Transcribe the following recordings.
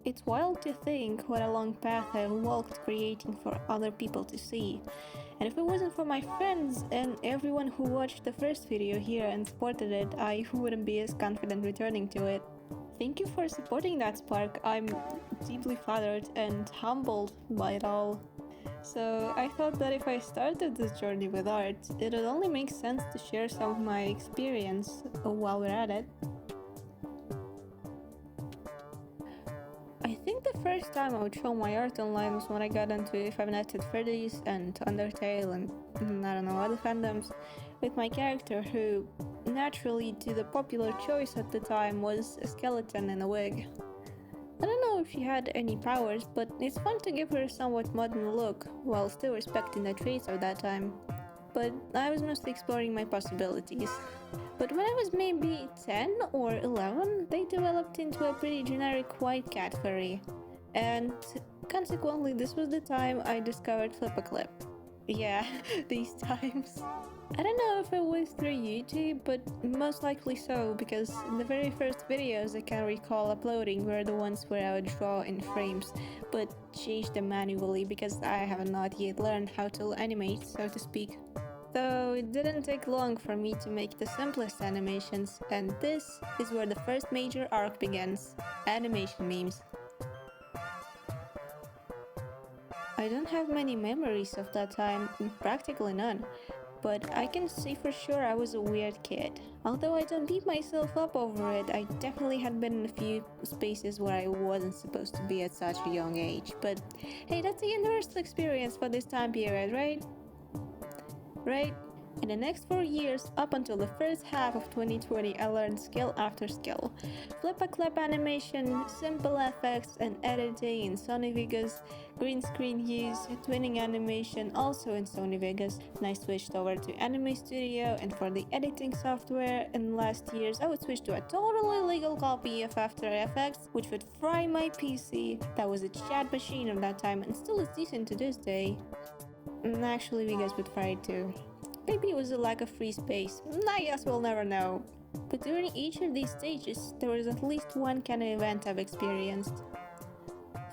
It's wild to think what a long path I walked creating for other people to see. And if it wasn't for my friends and everyone who watched the first video here and supported it, I wouldn't be as confident returning to it. Thank you for supporting that spark. I'm deeply flattered and humbled by it all. So I thought that if I started this journey with art, it would only make sense to share some of my experience while we're at it. I think the first time I would show my art online was when I got into Five Nights at Freddy's and Undertale and I don't know, other fandoms with my character who, naturally to the popular choice at the time, was a skeleton in a wig. I don't know if she had any powers, but it's fun to give her a somewhat modern look while still respecting the traits of that time. But I was mostly exploring my possibilities. But when I was maybe 10 or 11, they developed into a pretty generic white cat furry. And consequently, this was the time I discovered Flip-a-Clip. Yeah, these times. I don't know if it was through YouTube, but most likely so, because the very first videos I can recall uploading were the ones where I would draw in frames, but change them manually because I have not yet learned how to animate, so to speak. Though it didn't take long for me to make the simplest animations, and this is where the first major arc begins: animation memes. I don't have many memories of that time, practically none, but I can say for sure I was a weird kid. Although I don't beat myself up over it, I definitely had been in a few spaces where I wasn't supposed to be at such a young age. But hey, that's a universal experience for this time period, right? Right? In the next 4 years, up until the first half of 2020, I learned skill after skill. Flip-a-clip animation, simple effects and editing in Sony Vegas, green screen use, twinning animation also in Sony Vegas, and I switched over to Anime Studio, and for the editing software in last years, I would switch to a totally legal copy of After Effects, which would fry my PC. That was a chat machine of that time and still is decent to this day. And actually, Vegas would fry it too. Maybe it was a lack of free space. I guess we'll never know. But during each of these stages, there was at least one kind of event I've experienced.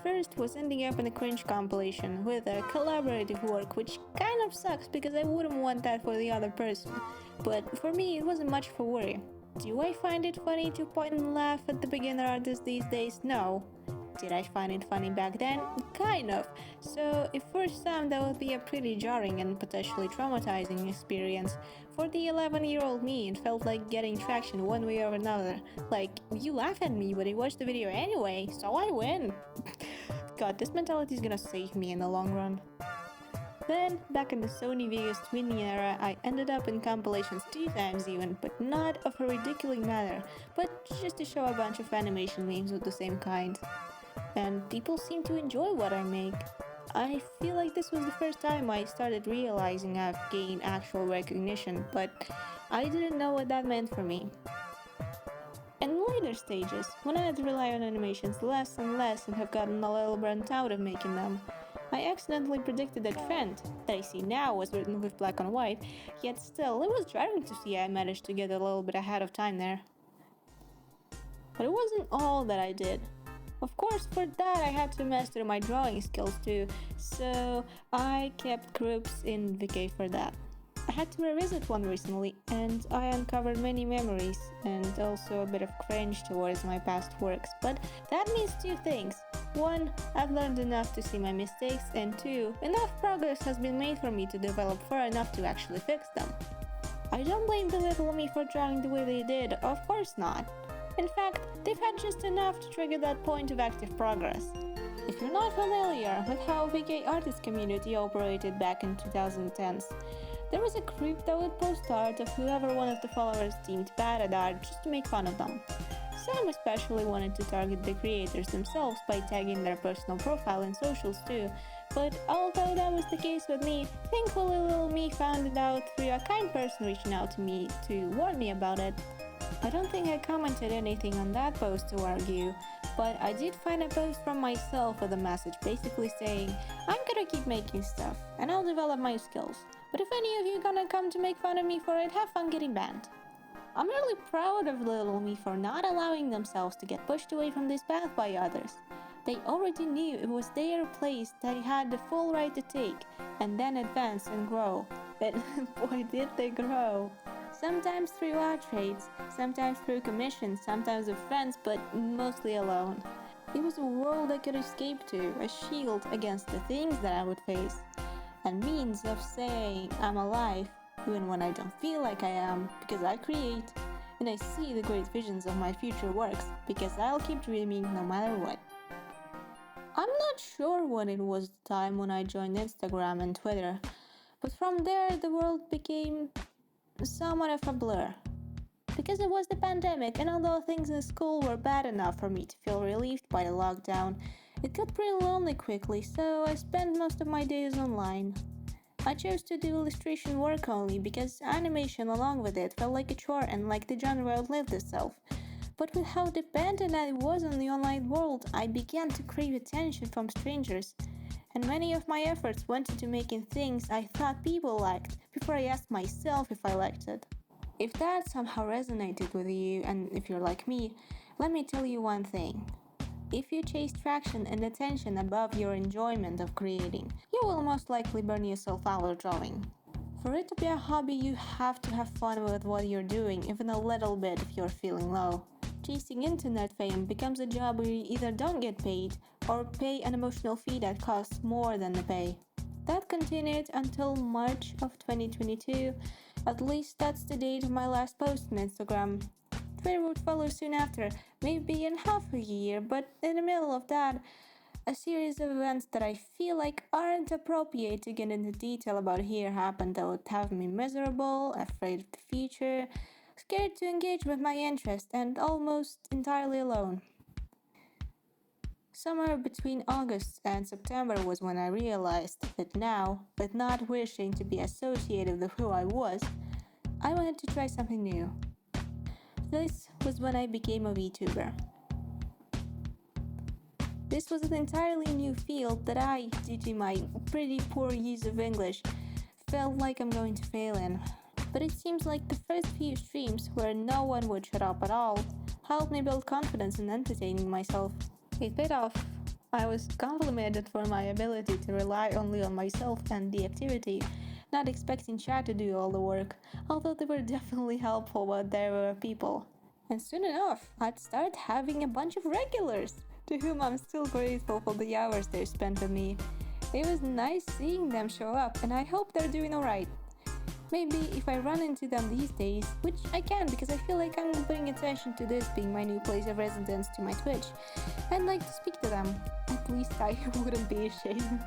First was ending up in a cringe compilation with a collaborative work, which kind of sucks because I wouldn't want that for the other person. But for me, it wasn't much of a worry. Do I find it funny to point and laugh at the beginner artists these days? No. Did I find it funny back then? Kind of. So if for some that would be a pretty jarring and potentially traumatizing experience, for the 11-year-old me it felt like getting traction one way or another. Like, you laugh at me but I watched the video anyway, so I win. God, this mentality is gonna save me in the long run. Then, back in the Sony Vegas twinning era, I ended up in compilations 2 times even, but not of a ridiculous manner, but just to show a bunch of animation memes of the same kind. And people seem to enjoy what I make. I feel like this was the first time I started realizing I've gained actual recognition, but I didn't know what that meant for me. In later stages, when I had to rely on animations less and less and have gotten a little burnt out of making them, I accidentally predicted a trend that I see now was written with black and white, yet still it was jarring to see I managed to get a little bit ahead of time there. But it wasn't all that I did. Of course, for that I had to master my drawing skills too, so I kept groups in VK for that. I had to revisit one recently, and I uncovered many memories, and also a bit of cringe towards my past works, but that means 2 things. 1, I've learned enough to see my mistakes, and 2, enough progress has been made for me to develop far enough to actually fix them. I don't blame the little me for drawing the way they did, of course not. In fact, they've had just enough to trigger that point of active progress. If you're not familiar with how VK artist community operated back in 2010s, there was a group that would post art of whoever one of the followers deemed bad at art just to make fun of them. Some especially wanted to target the creators themselves by tagging their personal profile and socials too, but although that was the case with me, thankfully little me found it out through a kind person reaching out to me to warn me about it. I don't think I commented anything on that post to argue, but I did find a post from myself with a message basically saying, I'm gonna keep making stuff, and I'll develop my skills, but if any of you gonna come to make fun of me for it, have fun getting banned. I'm really proud of little me for not allowing themselves to get pushed away from this path by others. They already knew it was their place they had the full right to take, and then advance and grow. And boy, did they grow! Sometimes through art trades, sometimes through commissions, sometimes with friends, but mostly alone. It was a world I could escape to, a shield against the things that I would face, and means of saying I'm alive, even when I don't feel like I am, because I create, and I see the great visions of my future works, because I'll keep dreaming no matter what. I'm not sure when it was the time when I joined Instagram and Twitter, but from there the world became somewhat of a blur. Because it was the pandemic, and although things in school were bad enough for me to feel relieved by the lockdown, it got pretty lonely quickly, so I spent most of my days online. I chose to do illustration work only because animation along with it felt like a chore and like the genre outlived itself. But with how dependent I was on the online world, I began to crave attention from strangers, and many of my efforts went into making things I thought people liked before I asked myself if I liked it. If that somehow resonated with you, and if you're like me, let me tell you one thing. If you chase traction and attention above your enjoyment of creating, you will most likely burn yourself out drawing. For it to be a hobby, you have to have fun with what you're doing, even a little bit if you're feeling low. Chasing internet fame becomes a job where you either don't get paid or pay an emotional fee that costs more than the pay. That continued until March of 2022. At least that's the date of my last post on Instagram. Twitter would follow soon after, maybe in half a year, but in the middle of that, a series of events that I feel like aren't appropriate to get into detail about here happened that would have me miserable, afraid of the future, scared to engage with my interest, and almost entirely alone. Somewhere between August and September was when I realized that now, with not wishing to be associated with who I was, I wanted to try something new. This was when I became a VTuber. This was an entirely new field that I, due to my pretty poor use of English, felt like I'm going to fail in. But it seems like the first few streams where no one would shut up at all helped me build confidence in entertaining myself. It paid off. I was complimented for my ability to rely only on myself and the activity, not expecting chat to do all the work, although they were definitely helpful when there were people. And soon enough, I'd start having a bunch of regulars, to whom I'm still grateful for the hours they spent with me. It was nice seeing them show up, and I hope they're doing alright. Maybe if I run into them these days, which I can because I feel like I'm paying attention to this being my new place of residence to my Twitch, I'd like to speak to them. At least I wouldn't be ashamed.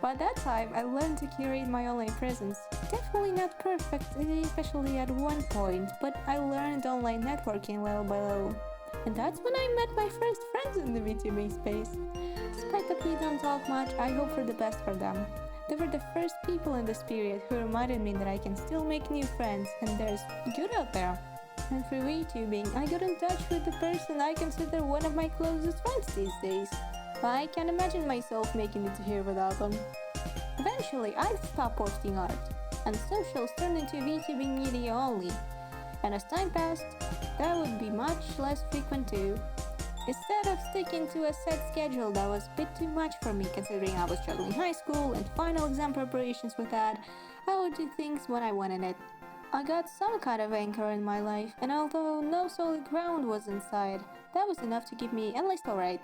By that time, I learned to curate my online presence. Definitely not perfect, especially at one point, but I learned online networking little by little. And that's when I met my first friends in the VTubing space. Despite that we don't talk much, I hope for the best for them. They were the first people in this period who reminded me that I can still make new friends and there's good out there. And through VTubing, I got in touch with the person I consider one of my closest friends these days. I can't imagine myself making it here without them. Eventually, I stopped posting art, and socials turned into VTubing media only. And as time passed, that would be much less frequent too. Instead of sticking to a set schedule that was a bit too much for me considering I was juggling high school and final exam preparations with that, I would do things when I wanted it. I got some kind of anchor in my life, and although no solid ground was in sight, that was enough to keep me at least alright.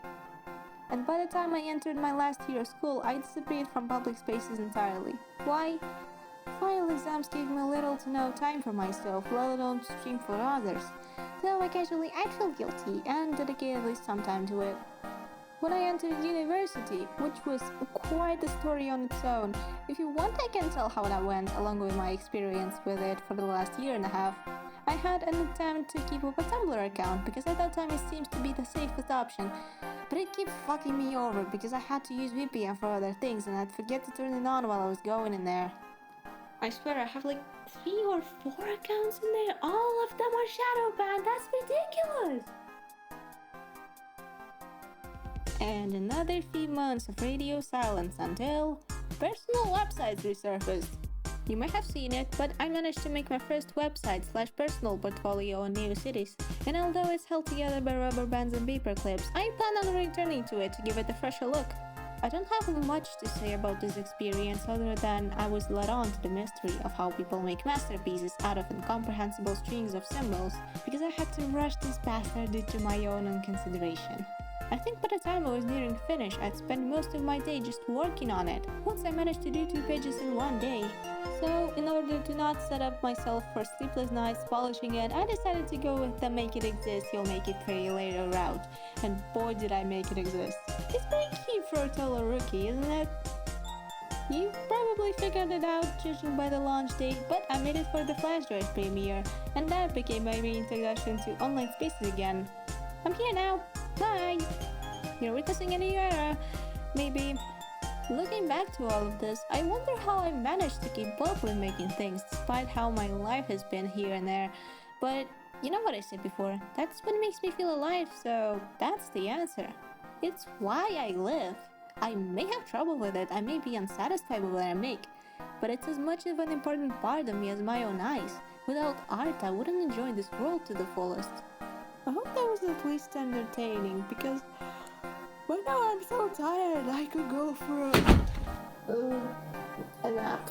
And by the time I entered my last year of school, I disappeared from public spaces entirely. Why? Final exams gave me little to no time for myself, let alone to stream for others. So occasionally I'd feel guilty and dedicate at least some time to it. When I entered university, which was quite a story on its own, if you want I can tell how that went along with my experience with it for the last year and a half. I had an attempt to keep up a Tumblr account because at that time it seems to be the safest option, but it kept fucking me over because I had to use VPN for other things and I'd forget to turn it on while I was going in there. I swear I have like 3 or 4 accounts in there. All of them are shadow banned. That's ridiculous. And another few months of radio silence until personal websites resurfaced. You might have seen it, but I managed to make my first website/personal portfolio on NeoCities. And although it's held together by rubber bands and paper clips, I plan on returning to it to give it a fresher look. I don't have much to say about this experience other than I was led on to the mystery of how people make masterpieces out of incomprehensible strings of symbols, because I had to rush this bastard due to my own unconsideration. I think by the time I was nearing finish, I'd spent most of my day just working on it, once I managed to do 2 pages in one day. So, in order to not set up myself for sleepless nights polishing it, I decided to go with the make it exist, you'll make it pretty later route. And boy did I make it exist. It's pretty cute for a total rookie, isn't it? You probably figured it out judging by the launch date, but I made it for the Flash Drive premiere, and that became my reintroduction to online spaces again. I'm here now. Bye! You're witnessing a new era. Maybe. Looking back to all of this, I wonder how I managed to keep up with making things despite how my life has been here and there. But you know what I said before, that's what makes me feel alive, so that's the answer. It's why I live. I may have trouble with it, I may be unsatisfied with what I make, but it's as much of an important part of me as my own eyes. Without art, I wouldn't enjoy this world to the fullest. I hope that was at least entertaining, because right now I'm so tired I could go for a nap.